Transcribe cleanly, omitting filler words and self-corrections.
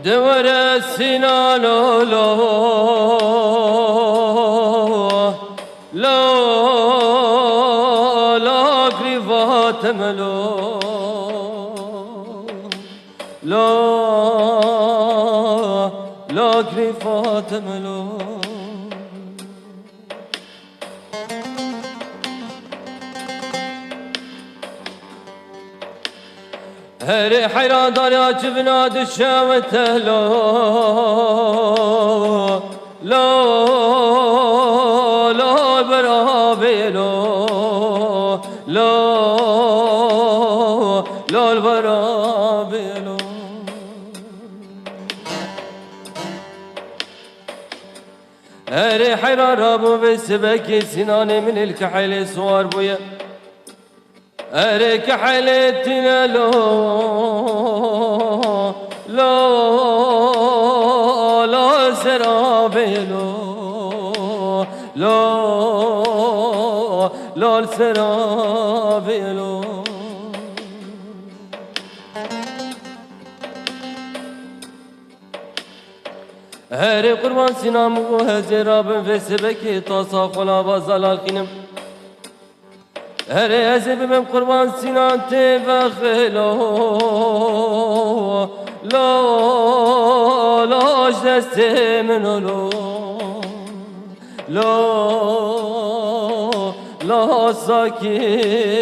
دور السنا لا لا لا لا كريفات ملو لا لا كريفات ملو هري حيران داريا جبنا دشاوته لا لا لا برابي لا لا لا البرابي لا هري حيران رابو بسبكي سناني من الكحيل صور بويا أريك حلتنا لو لا لا سرابي لو لا لا سرابي لو هري قربان سنام وهزراب في سبكي تصاف ولا بزلال خنم هري أزب من قربان سنان تبخلو لا لا جدست منو لا لا ساكين